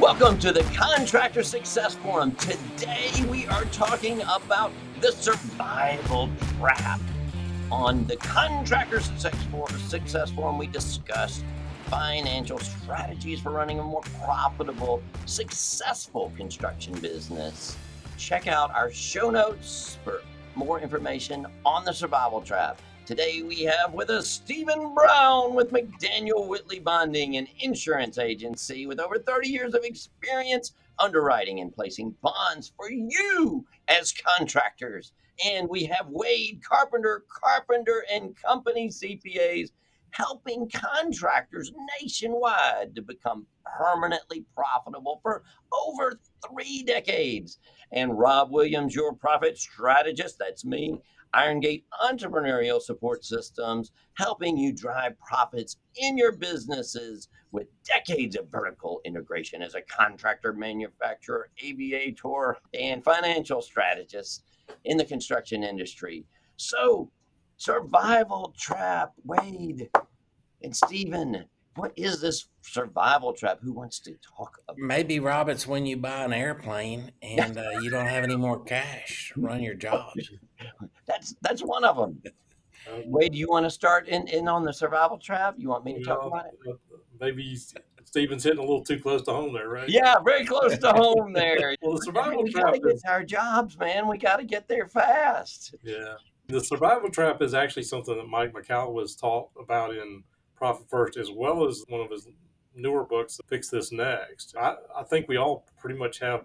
Welcome to the Contractor Success Forum. Today we are talking about the survival trap. On the Contractor Success Forum, we discussed financial strategies for running a more profitable, successful construction business. Check out our show notes for more information on the survival trap. Today we have with us Stephen Brown with McDaniel Whitley Bonding, an insurance agency with over 30 years of experience underwriting and placing bonds for you as contractors. And we have Wade Carpenter and Company CPAs helping contractors nationwide to become permanently profitable for over 3 decades. And Rob Williams, your profit strategist, that's me, Irongate Entrepreneurial Support Systems, helping you drive profits in your businesses with decades of vertical integration as a contractor, manufacturer, aviator, and financial strategist in the construction industry. So, survival trap, Wade and Stephen, what is this survival trap? Who wants to talk about it? Maybe, Rob, it's when you buy an airplane and you don't have any more cash to run your jobs. That's one of them. Wade, do you want to start in on the survival trap? You want me to talk Well, about it? maybe Stephen's hitting a little too close to home there, right? Yeah, very close to home there. Well, the survival We trap gotta get is, to our jobs, man. We gotta get there fast. yeah. The survival trap is actually something that Mike McCall was taught about in Profit First, as well as one of his newer books, Fix This Next. I think we all pretty much have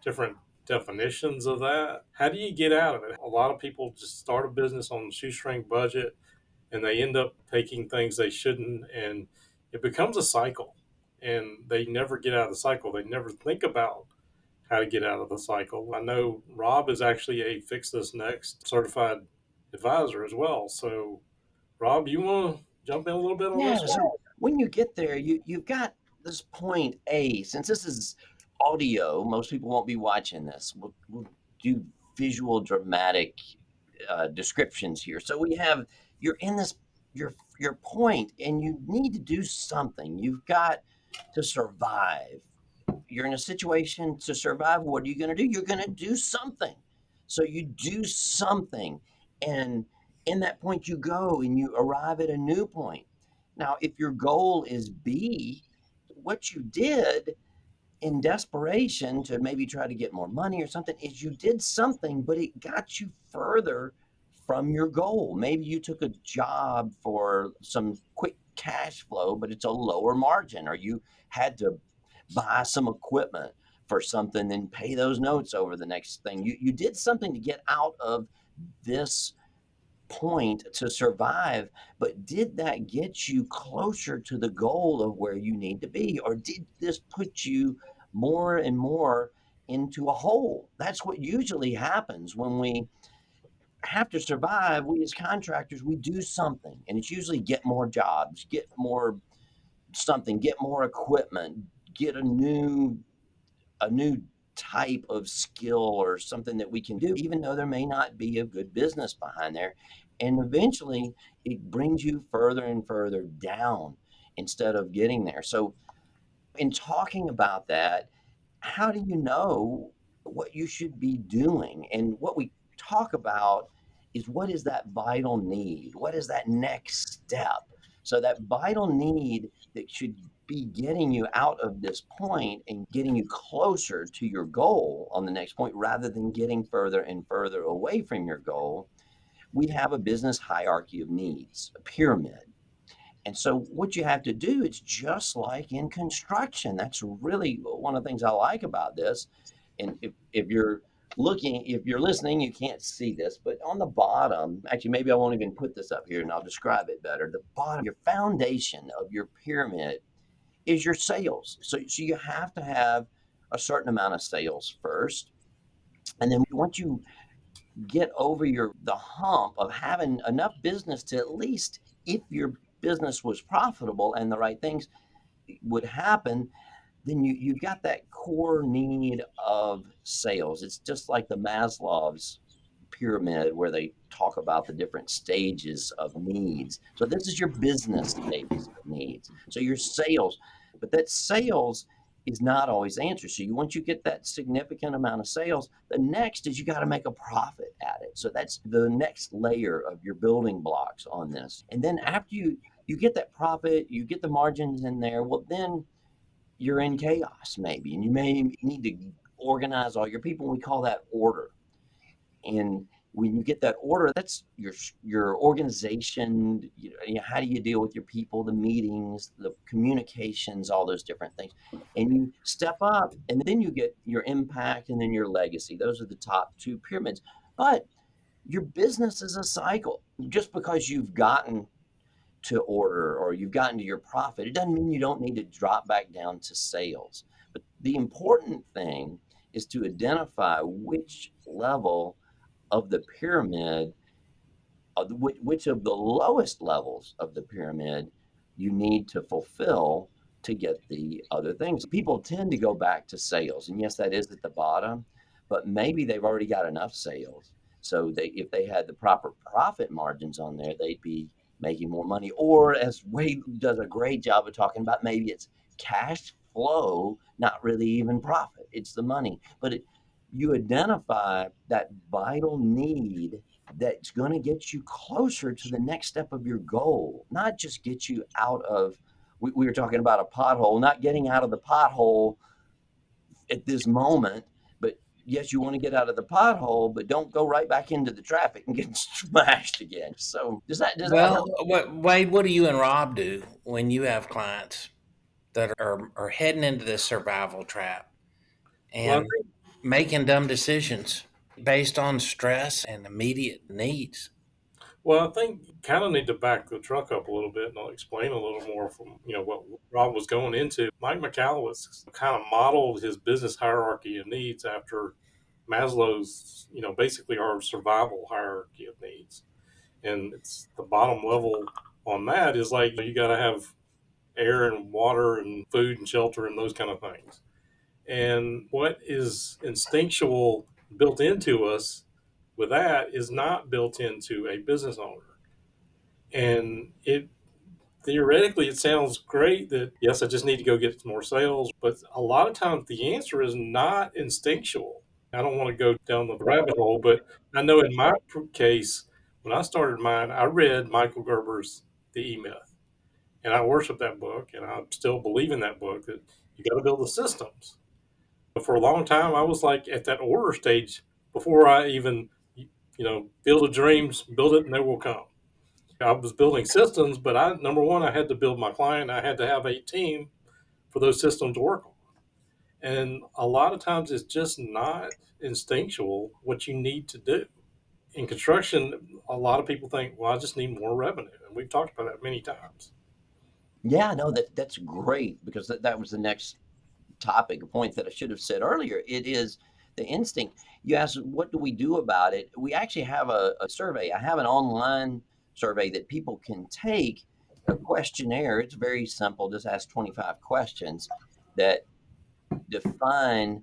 different definitions of that. How do you get out of it? A lot of people just start a business on a shoestring budget and they end up taking things they shouldn't, and it becomes a cycle, and they never get out of the cycle. They never think about how to get out of the cycle. I know Rob is actually a Fix This Next certified advisor as well. So, Rob, you want to jump in a little bit on Yeah, this one? so when you get there, you've got this point A. Since this is audio, most people won't be watching this. We'll do visual dramatic descriptions here. So we have you're in this your point, and you need to do something. You've got to survive. You're in a situation to survive. What are you going to do? You're going to do something. So you do something, and in that point you go and you arrive at a new point. Now, if your goal is B, what you did in desperation to maybe try to get more money or something is you did something, but it got you further from your goal. Maybe you took a job for some quick cash flow, but it's a lower margin, or you had to buy some equipment for something, then pay those notes over the next thing. You did something to get out of this point to survive, but did that get you closer to the goal of where you need to be? Or did this put you more and more into a hole? That's what usually happens when we have to survive. We as contractors, we do something, and it's usually get more jobs, get more something, get more equipment, get a new type of skill or something that we can do, even though there may not be a good business behind there. And eventually it brings you further and further down instead of getting there. So, in talking about that, how do you know what you should be doing? And what we talk about is, what is that vital need? What is that next step? So, that vital need that should be getting you out of this point and getting you closer to your goal on the next point rather than getting further and further away from your goal. We have a business hierarchy of needs, a pyramid. And so what you have to do, it's just like in construction. That's really one of the things I like about this. And if you're if you're listening, you can't see this, but on the bottom, actually, maybe I won't even put this up here and I'll describe it better. The bottom, your foundation of your pyramid is your sales. So you have to have a certain amount of sales first. And then once you get over the hump of having enough business to, at least if your business was profitable and the right things would happen, then you've got that core need of sales. It's just like the Maslow's pyramid where they talk about the different stages of needs. So this is your business stages of needs. So your sales, but that sales is not always the answer. So once you get that significant amount of sales, the next is you got to make a profit at it. So that's the next layer of your building blocks on this. And then after you get that profit, you get the margins in there, well then you're in chaos maybe, and you may need to organize all your people. We call that order. And when you get that order, that's your organization. How do you deal with your people, the meetings, the communications, all those different things. And you step up, and then you get your impact and then your legacy. Those are the top two pyramids. But your business is a cycle. Just because you've gotten to order or you've gotten to your profit, it doesn't mean you don't need to drop back down to sales. But the important thing is to identify which level of the pyramid, which of the lowest levels of the pyramid you need to fulfill to get the other things. People tend to go back to sales, and yes, that is at the bottom, but maybe they've already got enough sales. So if they had the proper profit margins on there, they'd be making more money. Or as Wade does a great job of talking about, maybe it's cash flow, not really even profit. It's the money. But you identify that vital need that's going to get you closer to the next step of your goal, not just get you out of. We were talking about a pothole, not getting out of the pothole at this moment, but yes, you want to get out of the pothole, but don't go right back into the traffic and get smashed again. So does that Well, help? Wade, what do you and Rob do when you have clients that are heading into this survival trap Well, I and making dumb decisions based on stress and immediate needs? Well, I think you kind of need to back the truck up a little bit and I'll explain a little more from what Rob was going into. Mike McAllis kind of modeled his business hierarchy of needs after Maslow's basically our survival hierarchy of needs, and it's the bottom level on that is like you got to have air and water and food and shelter and those kind of things. And what is instinctual built into us with that is not built into a business owner. And it theoretically it sounds great that yes, I just need to go get more sales, but a lot of times the answer is not instinctual. I don't want to go down the rabbit hole, but I know in my case, when I started mine, I read Michael Gerber's The E Myth, and I worship that book, and I still believe in that book that you got to build the systems. But for a long time, I was like at that order stage before I even, build a dreams, build it, and they will come. I was building systems, but number one, I had to build my client. I had to have a team for those systems to work on. And a lot of times it's just not instinctual what you need to do. In construction, a lot of people think, well, I just need more revenue. And we've talked about that many times. Yeah, no, that's great because that was the next topic, a point that I should have said earlier. It is the instinct. You asked, what do we do about it? We actually have a survey. I have an online survey that people can take, a questionnaire. It's very simple, just ask 25 questions that define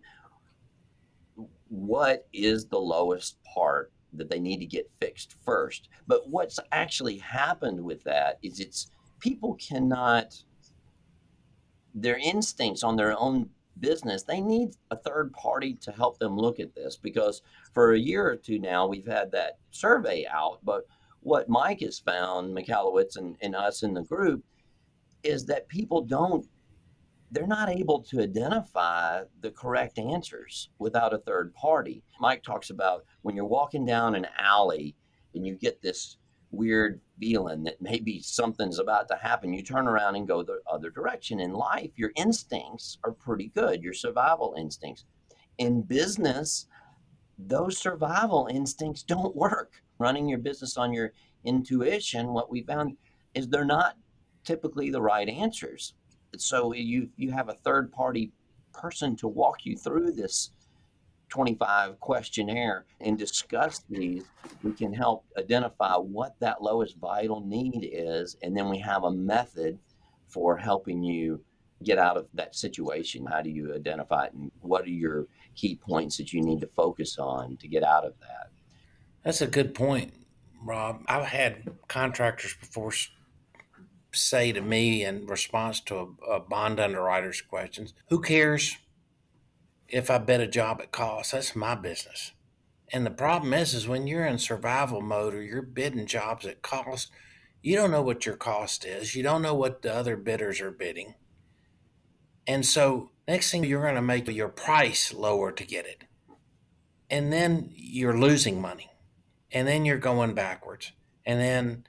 what is the lowest part that they need to get fixed first. But what's actually happened with that is people cannot, their instincts on their own business, they need a third party to help them look at this, because for a year or two now we've had that survey out. But what Mike has found, McAllowitz and us in the group, is that people don't, they're not able to identify the correct answers without a third party. Mike talks about when you're walking down an alley and you get this weird feeling that maybe something's about to happen, you turn around and go the other direction. In life, your instincts are pretty good, your survival instincts. In business, those survival instincts don't work. Running your business on your intuition, what we found is they're not typically the right answers. So you have a third party person to walk you through this 25 questionnaire and discuss these. We can help identify what that lowest vital need is, and then we have a method for helping you get out of that situation. How do you identify it, and what are your key points that you need to focus on to get out of that? That's a good point, Rob. I've had contractors before say to me in response to a bond underwriter's questions, who cares if I bid a job at cost? That's my business. And the problem is when you're in survival mode or you're bidding jobs at cost, you don't know what your cost is. You don't know what the other bidders are bidding. And so next thing you're going to make your price lower to get it. And then you're losing money. And then you're going backwards. And then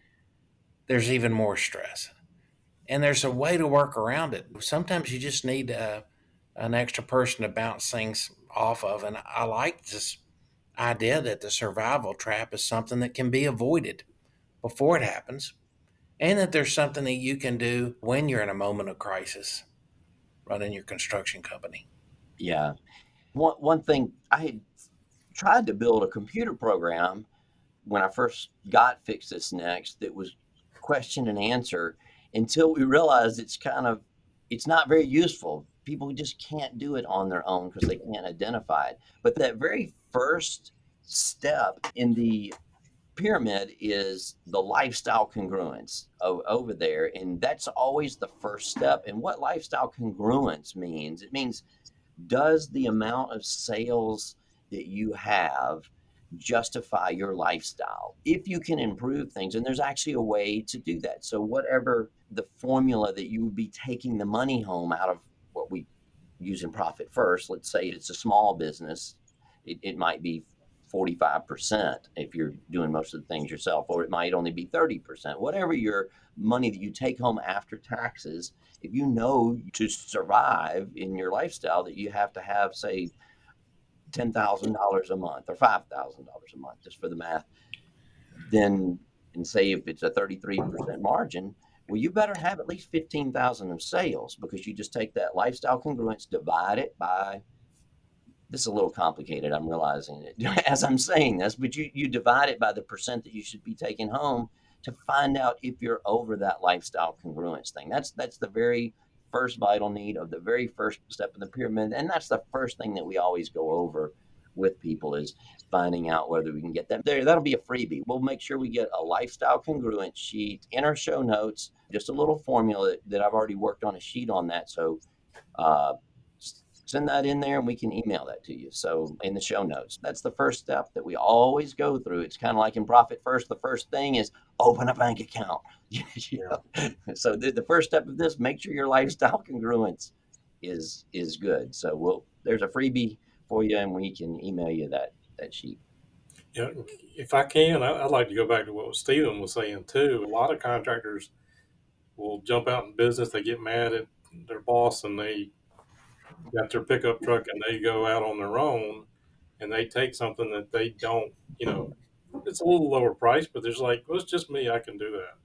there's even more stress. And there's a way to work around it. Sometimes you just need an extra person to bounce things off of. And I like this idea that the survival trap is something that can be avoided before it happens, and that there's something that you can do when you're in a moment of crisis running your construction company. Yeah. One thing, I had tried to build a computer program when I first got Fix This Next that was question and answer, until we realized it's not very useful. People just can't do it on their own because they can't identify it. But that very first step in the pyramid is the lifestyle congruence over there, and that's always the first step. And what lifestyle congruence means, it means, does the amount of sales that you have justify your lifestyle? If you can improve things, and there's actually a way to do that. So whatever the formula that you would be taking the money home out of, what we use in Profit First, let's say it's a small business, it might be 45% if you're doing most of the things yourself, or it might only be 30%. Whatever your money that you take home after taxes, if you know to survive in your lifestyle that you have to have, say, $10,000 a month or $5,000 a month, just for the math, then, and say if it's a 33% margin, well, you better have at least 15,000 of sales, because you just take that lifestyle congruence, divide it by, this is a little complicated, I'm realizing it as I'm saying this, but you divide it by the percent that you should be taking home to find out if you're over that lifestyle congruence thing. That's the very first vital need of the very first step in the pyramid, and that's the first thing that we always go over with people, is finding out whether we can get that there. That'll be a freebie. We'll make sure we get a lifestyle congruence sheet in our show notes, just a little formula that I've already worked on a sheet on that. So uh, send that in there and we can email that to you. So in the show notes, that's the first step that we always go through. It's kind of like in Profit First. The first thing is open a bank account. You Yeah. know? So the first step of this, make sure your lifestyle congruence is good. So there's a freebie for you, and we can email you that sheet. Yeah, if I can, I'd like to go back to what Stephen was saying too. A lot of contractors will jump out in business. They get mad at their boss and they got their pickup truck and they go out on their own and they take something that they don't, it's a little lower price, but there's like, well, it's just me. I can do that.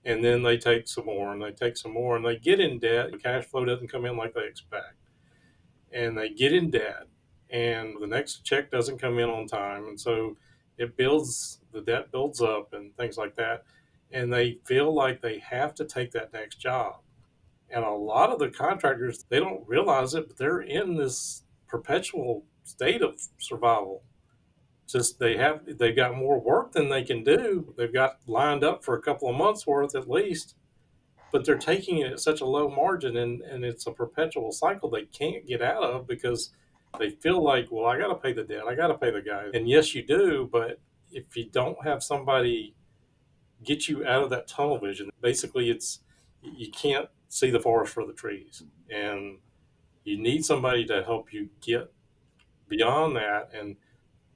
And then they take some more and they take some more and they get in debt. The cash flow doesn't come in like they expect. And they get in debt and the next check doesn't come in on time. And so the debt builds up and things like that. And they feel like they have to take that next job. And a lot of the contractors, they don't realize it, but they're in this perpetual state of survival. Just they've got more work than they can do. They've got lined up for a couple of months worth at least, but they're taking it at such a low margin, and it's a perpetual cycle they can't get out of because they feel like, well, I got to pay the debt, I got to pay the guy. And yes, you do, but if you don't have somebody get you out of that tunnel vision, basically it's you can't see the forest for the trees, and you need somebody to help you get beyond that and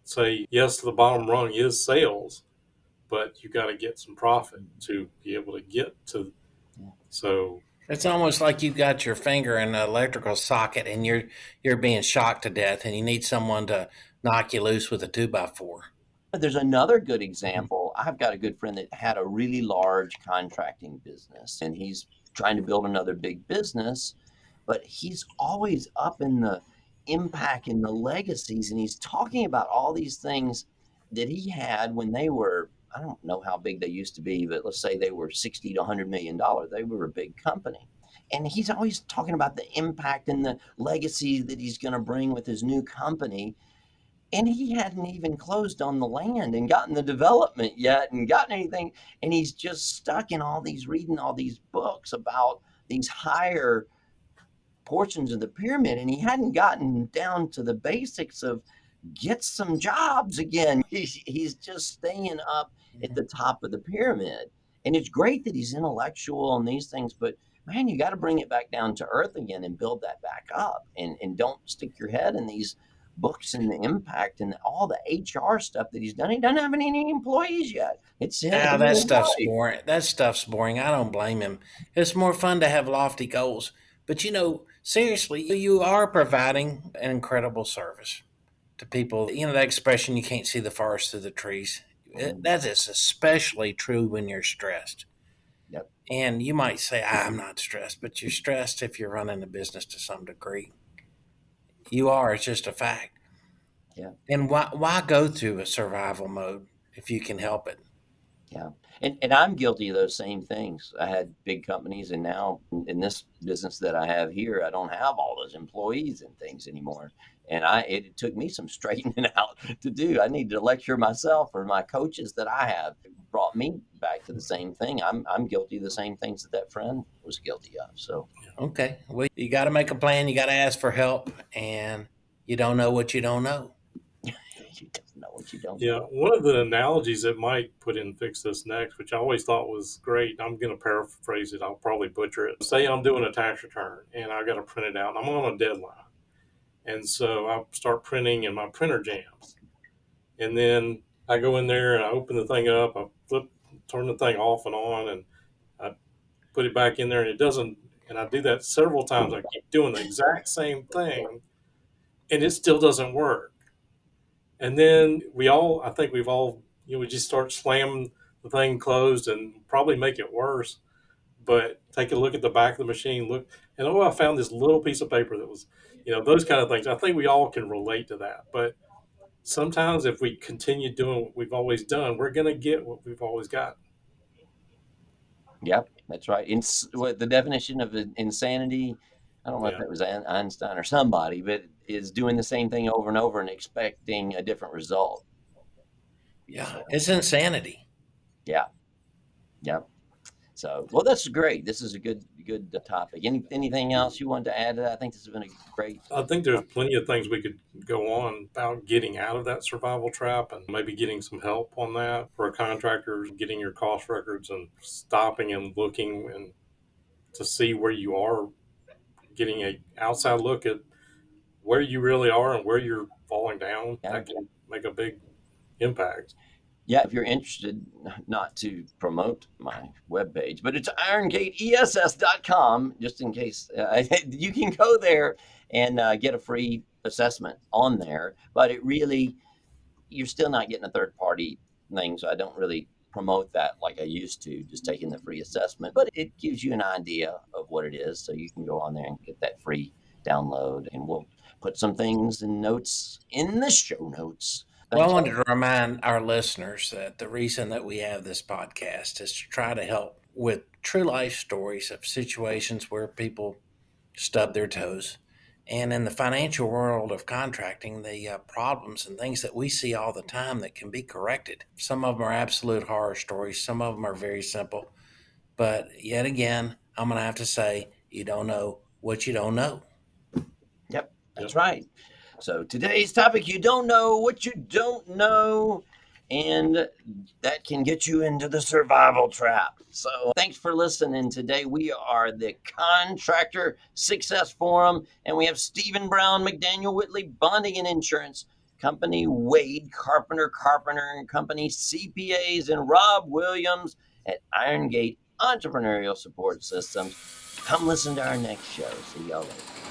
say yes, the bottom rung is sales, but you got to get some profit to be able to get to. So It's almost like you've got your finger in an electrical socket and you're being shocked to death, and you need someone to knock you loose with a 2x4. There's another good example. I've got a good friend that had a really large contracting business, and he's trying to build another big business, but he's always up in the impact and the legacies. And he's talking about all these things that he had when they were, I don't know how big they used to be, but let's say they were 60 to $100 million. They were a big company. And he's always talking about the impact and the legacy that he's going to bring with his new company. And he hadn't even closed on the land and gotten the development yet and gotten anything. And he's just stuck in all these, reading all these books about these higher portions of the pyramid. And he hadn't gotten down to the basics of get some jobs again. He's just staying up at the top of the pyramid. And it's great that he's intellectual and these things, but man, you got to bring it back down to earth again and build that back up. And don't stick your head in these books and the impact and all the HR stuff that he's done. He doesn't have any employees yet. It's him Ah, and that his stuff's wife. boring. That stuff's boring. I don't blame him. It's more fun to have lofty goals. But seriously, you are providing an incredible service to people. That expression, you can't see the forest through the trees. Mm, That is especially true when you're stressed. yep. And you might say, I'm not stressed, but you're stressed if you're running a business to some degree. You are, it's just a fact. Yeah. And why go through a survival mode if you can help it? Yeah. And I'm guilty of those same things. I had big companies, and now in this business that I have here, I don't have all those employees and things anymore. And it took me some straightening out to do. I need to lecture myself or my coaches that I have. It brought me back to the same thing. I'm guilty of the same things that friend was guilty of. So Okay. Well, you got to make a plan. You got to ask for help, and you don't know what you don't know. you don't know what you don't Yeah, know. one of the analogies that Mike put in Fix This Next, which I always thought was great, I'm going to paraphrase it, I'll probably butcher it. Say I'm doing a tax return and I got to print it out and I'm on a deadline. And so I start printing and my printer jams. And then I go in there and I open the thing up, turn the thing off and on, and I put it back in there and it doesn't. And I do that several times. I keep doing the exact same thing and it still doesn't work. And then I think we've all, we just start slamming the thing closed and probably make it worse. But take a look at the back of the machine, look, and I found this little piece of paper that was, those kind of things. I think we all can relate to that. But sometimes if we continue doing what we've always done, we're going to get what we've always got. Yep, that's right. What the definition of insanity, I don't know if Yeah. that was Einstein or somebody, but is doing the same thing over and over and expecting a different result. Yeah, So, it's insanity. yeah, yep. So, well, that's great. This is a good topic. Anything else you wanted to add to that? I think this has been a great. I think there's plenty of things we could go on about getting out of that survival trap and maybe getting some help on that for a contractor, getting your cost records and stopping and looking and to see where you are, getting a outside look at where you really are and where you're falling down. Yeah, That can make a big impact. yeah. If you're interested, not to promote my webpage, but it's irongateess.com, just in case you can go there and get a free assessment on there. But it really you're still not getting a third party thing. So I don't really promote that like I used to, just taking the free assessment. But it gives you an idea of what it is. So you can go on there and get that free download. And we'll put some things and notes in the show notes. Well, I Thanks. wanted to remind our listeners that the reason that we have this podcast is to try to help with true life stories of situations where people stub their toes. And in the financial world of contracting, the problems and things that we see all the time that can be corrected. Some of them are absolute horror stories, some of them are very simple. But yet again, I'm going to have to say, you don't know what you don't know. Yep, that's Yep. right. So today's topic, you don't know what you don't know, and that can get you into the survival trap. So thanks for listening today. We are the Contractor Success Forum, and we have Stephen Brown, McDaniel Whitley, Bonding and Insurance Company, Wade Carpenter and Company, CPAs, and Rob Williams at Iron Gate Entrepreneurial Support Systems. Come listen to our next show. See y'all later.